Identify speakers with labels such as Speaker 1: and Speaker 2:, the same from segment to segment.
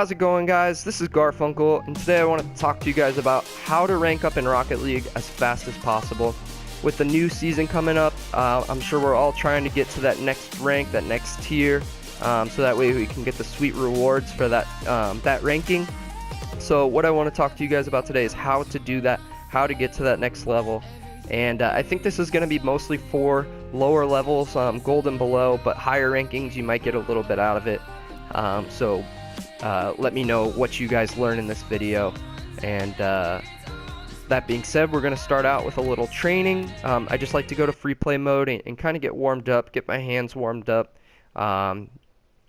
Speaker 1: How's it going, guys? This is Garfunkel, and today I want to talk to you guys about how to rank up in Rocket League as fast as possible. With the new season coming up, I'm sure we're all trying to get to that next rank, that next tier, so that way we can get the sweet rewards for that ranking. So what I want to talk to you guys about today is how to do that, how to get to that next level. And I think this is going to be mostly for lower levels, gold and below, but higher rankings you might get a little bit out of it. Let me know what you guys learn in this video. And that being said, we're going to start out with a little training. I just like to go to free play mode and kind of get warmed up, get my hands warmed up,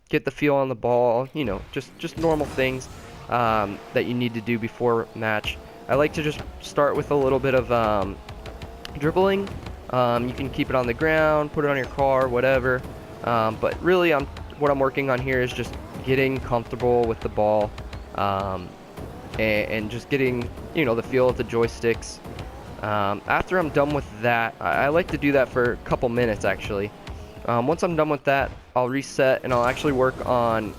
Speaker 1: get the feel on the ball, you know, just normal things that you need to do before match. I like to just start with a little bit of dribbling. You can keep it on the ground, put it on your car, whatever. But really, what I'm working on here is just getting comfortable with the ball, and just getting, you know, the feel of the joysticks. After I'm done with that, I like to do that for a couple minutes actually. Once I'm done with that, I'll reset and I'll actually work on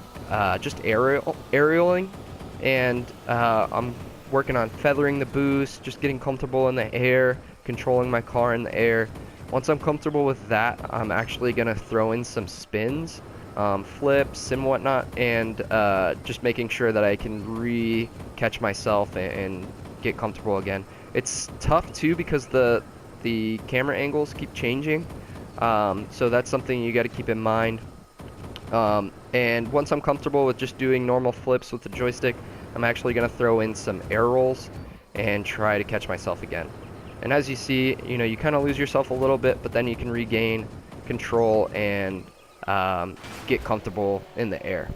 Speaker 1: just aerialing, and I'm working on feathering the boost, just getting comfortable in the air, controlling my car in the air. Once I'm comfortable with that, I'm actually gonna throw in some spins, flips and whatnot, and just making sure that I can re-catch myself and get comfortable again. It's tough too because the camera angles keep changing, so that's something you got to keep in mind. And once I'm comfortable with just doing normal flips with the joystick, I'm actually going to throw in some air rolls and try to catch myself again. And as you see, you know, you kind of lose yourself a little bit, but then you can regain control and get comfortable in the air.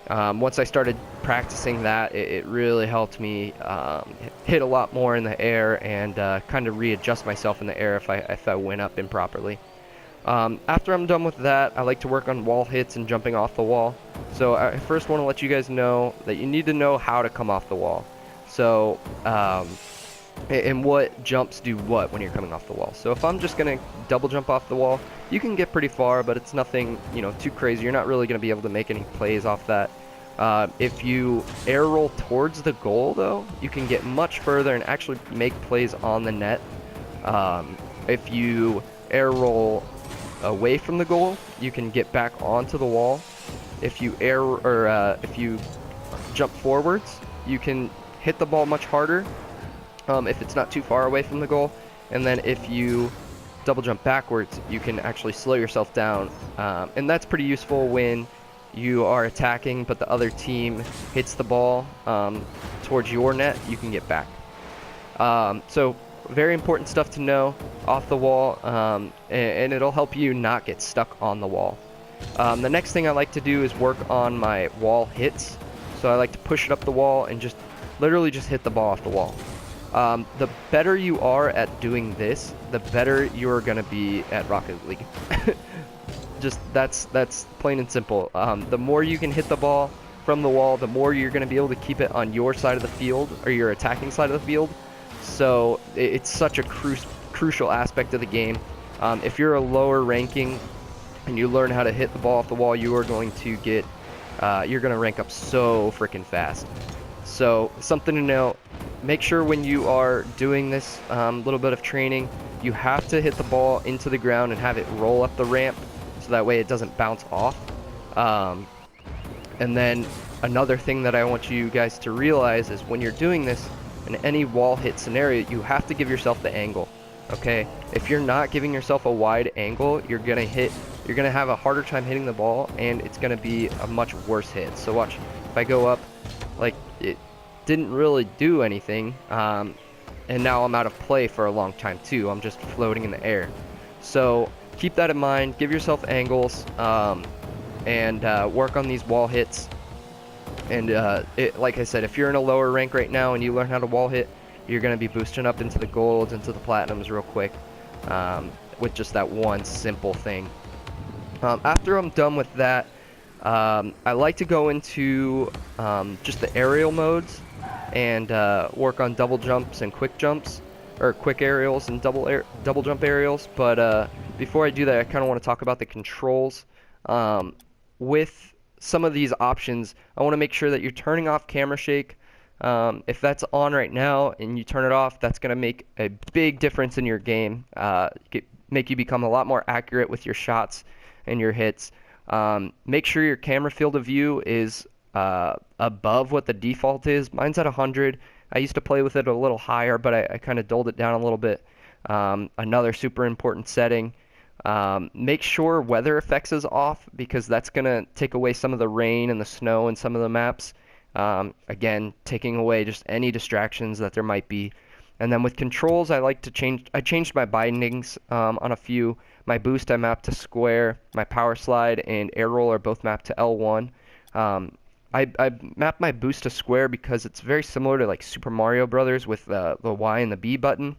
Speaker 1: Once I started practicing that, it really helped me hit a lot more in the air and kind of readjust myself in the air if I went up improperly. After I'm done with that, I like to work on wall hits and jumping off the wall. So I first want to let you guys know that you need to know how to come off the wall. So, and what jumps do what when you're coming off the wall. So if I'm just going to double jump off the wall, you can get pretty far, but it's nothing, you know, too crazy. You're not really going to be able to make any plays off that. If you air roll towards the goal, though, you can get much further and actually make plays on the net. If you air roll away from the goal, you can get back onto the wall. If you if you jump forwards, you can hit the ball much harder if it's not too far away from the goal. And then if you double jump backwards, you can actually slow yourself down, and that's pretty useful when you are attacking but the other team hits the ball towards your net. You can get back. So very important stuff to know off the wall, and it'll help you not get stuck on the wall. The next thing I like to do is work on my wall hits. So I like to push it up the wall and just literally just hit the ball off the wall. The better you are at doing this, the better you're gonna be at Rocket League. Just that's plain and simple. The more you can hit the ball from the wall, the more you're gonna be able to keep it on your side of the field, or your attacking side of the field. So it's such a crucial aspect of the game. If you're a lower ranking and you learn how to hit the ball off the wall, you are going to get you're gonna rank up so freaking fast. So something to know, make sure when you are doing this little bit of training, you have to hit the ball into the ground and have it roll up the ramp, so that way it doesn't bounce off. And then another thing that I want you guys to realize is when you're doing this in any wall hit scenario, you have to give yourself the angle. Okay, if you're not giving yourself a wide angle, you're gonna have a harder time hitting the ball, and it's gonna be a much worse hit. So watch, if I go up, like, it didn't really do anything, and now I'm out of play for a long time too. I'm just floating in the air. So keep that in mind, give yourself angles, and work on these wall hits. And like I said, if you're in a lower rank right now and you learn how to wall hit, you're going to be boosting up into the golds, into the platinums real quick, with just that one simple thing. After I'm done with that, I like to go into just the aerial modes and work on double jumps and quick jumps, or quick aerials and double jump aerials. But before I do that, I kind of want to talk about the controls. With some of these options, I want to make sure that you're turning off camera shake. If that's on right now and you turn it off, that's going to make a big difference in your game. Make you become a lot more accurate with your shots and your hits. Make sure your camera field of view is above what the default is. Mine's at 100. I used to play with it a little higher, but I kind of dulled it down a little bit. Another super important setting. Make sure weather effects is off, because that's going to take away some of the rain and the snow in some of the maps. Again, taking away just any distractions that there might be. And then with controls, I changed my bindings on a few. My boost I mapped to square. My power slide and air roll are both mapped to L1. I mapped my boost to square because it's very similar to like Super Mario Brothers with the Y and the B button.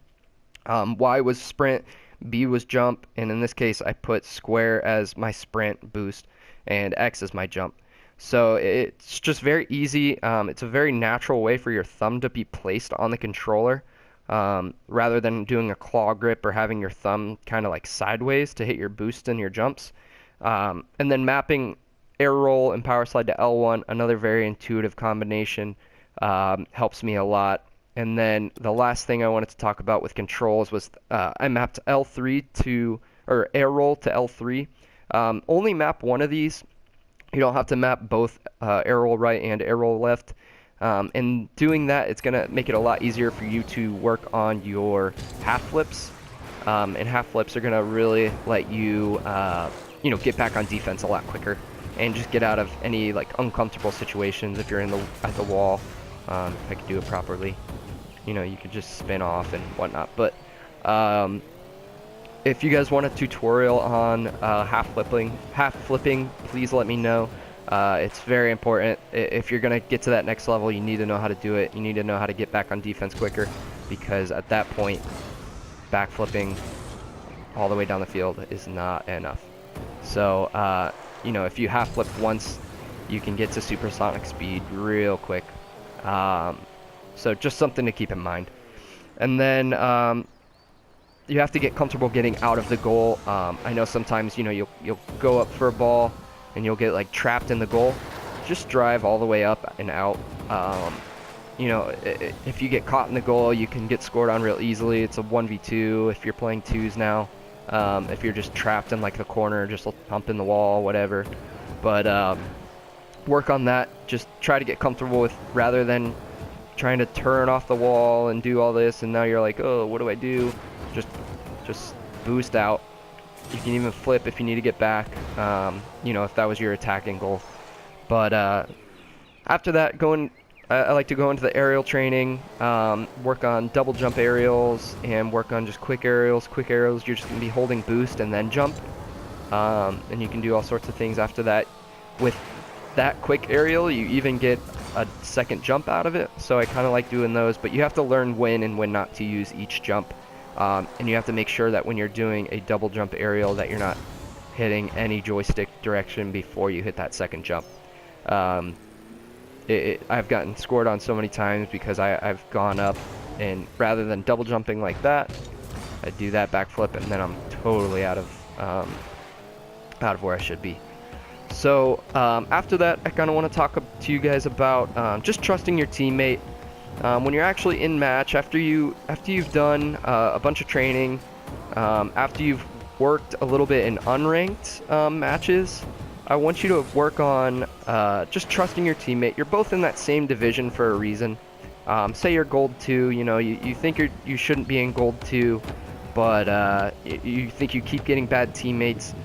Speaker 1: Y was sprint, B was jump, and in this case I put square as my sprint boost and X as my jump. So it's just very easy. It's a very natural way for your thumb to be placed on the controller, rather than doing a claw grip or having your thumb kind of like sideways to hit your boost and your jumps. And then mapping air roll and power slide to L1, another very intuitive combination, helps me a lot. And then the last thing I wanted to talk about with controls was I mapped L3 to, or air roll to L3. Only map one of these. You don't have to map both air roll right and air roll left. And doing that, it's going to make it a lot easier for you to work on your half flips. And half flips are going to really let you, get back on defense a lot quicker and just get out of any like uncomfortable situations if you're at the wall. If I could do it properly, you could just spin off and whatnot. But if you guys want a tutorial on half flipping, please let me know. It's very important. If you're gonna get to that next level, you need to know how to do it. You need to know how to get back on defense quicker, because at that point, backflipping all the way down the field is not enough. So, if you half flip once, you can get to supersonic speed real quick. So just something to keep in mind. And then you have to get comfortable getting out of the goal. I know sometimes you'll go up for a ball and you'll get like trapped in the goal. Just drive all the way up and out. If you get caught in the goal, you can get scored on real easily. It's a 1v2 if you're playing twos now. If you're just trapped in like the corner, just hump in the wall, whatever. But work on that. Just try to get comfortable with, rather than trying to turn off the wall and do all this, and now you're like, oh, what do I do? Just boost out. You can even flip if you need to get back, if that was your attacking goal. But after that, I like to go into the aerial training, work on double jump aerials, and work on just quick aerials. Quick aerials, you're just going to be holding boost and then jump. And you can do all sorts of things after that. With that quick aerial, you even get a second jump out of it. So I kind of like doing those, but you have to learn when and when not to use each jump. And you have to make sure that when you're doing a double jump aerial that you're not hitting any joystick direction before you hit that second jump. I've gotten scored on so many times because I've gone up, and rather than double jumping like that, I do that backflip, and then I'm totally out of where I should be. So after that, I kind of want to talk to you guys about just trusting your teammate. When you're actually in match, after you've done a bunch of training, after you've worked a little bit in unranked matches, I want you to work on just trusting your teammate. You're both in that same division for a reason. Say you're gold 2, you think you shouldn't be in gold 2, but you think you keep getting bad teammates.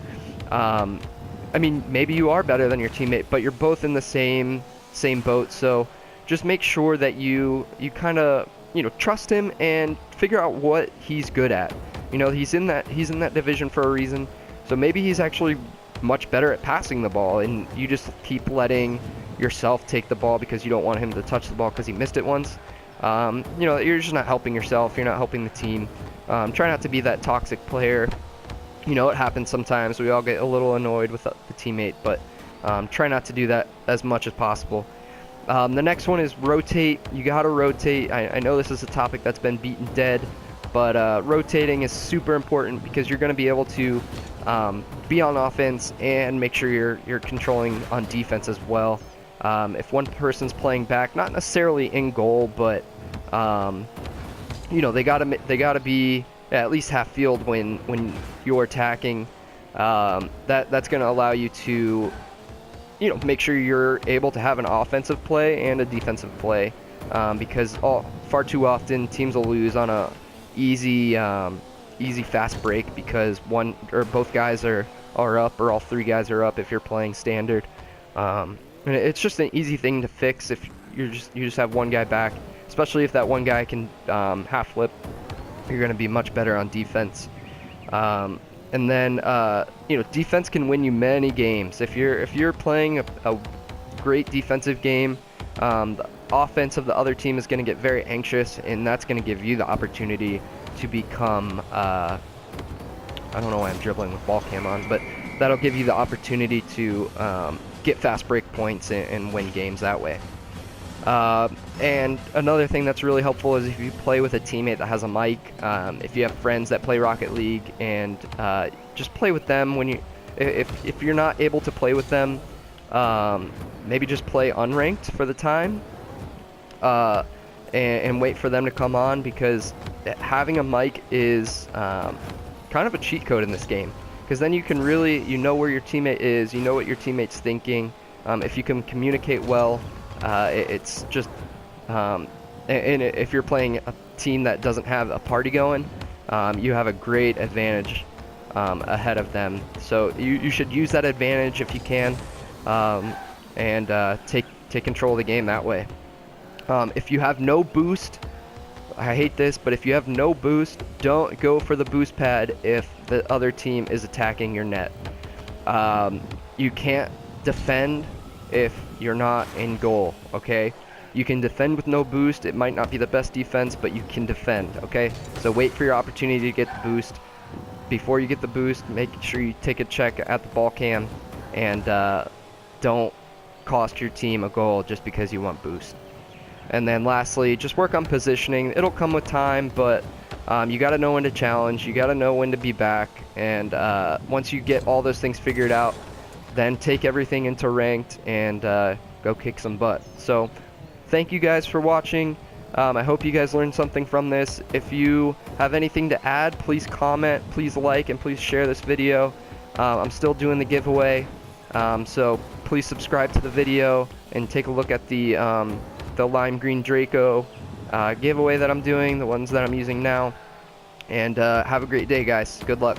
Speaker 1: Maybe you are better than your teammate, but you're both in the same boat. So just make sure that you kind of trust him and figure out what he's good at. He's in that division for a reason. So maybe he's actually much better at passing the ball, and you just keep letting yourself take the ball because you don't want him to touch the ball because he missed it once. You're just not helping yourself. You're not helping the team. Try not to be that toxic player. It happens sometimes. We all get a little annoyed with the teammate, but try not to do that as much as possible. The next one is rotate. You got to rotate. I know this is a topic that's been beaten dead, But rotating is super important because you're going to be able to be on offense and make sure you're controlling on defense as well. If one person's playing back, not necessarily in goal, but you know, they gotta be at least half field when you're attacking. That's going to allow you to, you know, make sure you're able to have an offensive play and a defensive play, because far too often teams will lose on a easy fast break because one or both guys are up, or all three guys are up if you're playing standard. And it's just an easy thing to fix if you just have one guy back, especially if that one guy can half flip. You're going to be much better on defense. And then you know, defense can win you many games. If you're playing a great defensive game, the offense of the other team is going to get very anxious, and that's going to give you the opportunity to become I don't know why I'm dribbling with ball cam on, but that'll give you the opportunity to get fast break points and win games that way. And another thing that's really helpful is if you play with a teammate that has a mic, if you have friends that play Rocket League, and just play with them when if you're not able to play with them, maybe just play unranked for the time, and wait for them to come on, because having a mic is kind of a cheat code in this game, because then you can really, you know where your teammate is, you know what your teammate's thinking. If you can communicate well, it's just and if you're playing a team that doesn't have a party going, you have a great advantage ahead of them. So you should use that advantage if you can, and take control of the game that way. If you have no boost, I hate this, but if you have no boost, don't go for the boost pad if the other team is attacking your net. You can't defend if you're not in goal, okay? You can defend with no boost. It might not be the best defense, but you can defend, okay? So wait for your opportunity to get the boost. Before you get the boost, make sure you take a check at the ball cam, and don't cost your team a goal just because you want boost. And then lastly, just work on positioning. It'll come with time, but you got to know when to challenge. You got to know when to be back. And once you get all those things figured out, then take everything into ranked and go kick some butt. So thank you guys for watching. I hope you guys learned something from this. If you have anything to add, please comment, please like, and please share this video. I'm still doing the giveaway, so please subscribe to the video and take a look at the lime green DRACO giveaway that I'm doing, the ones that I'm using now. And have a great day, guys. Good luck.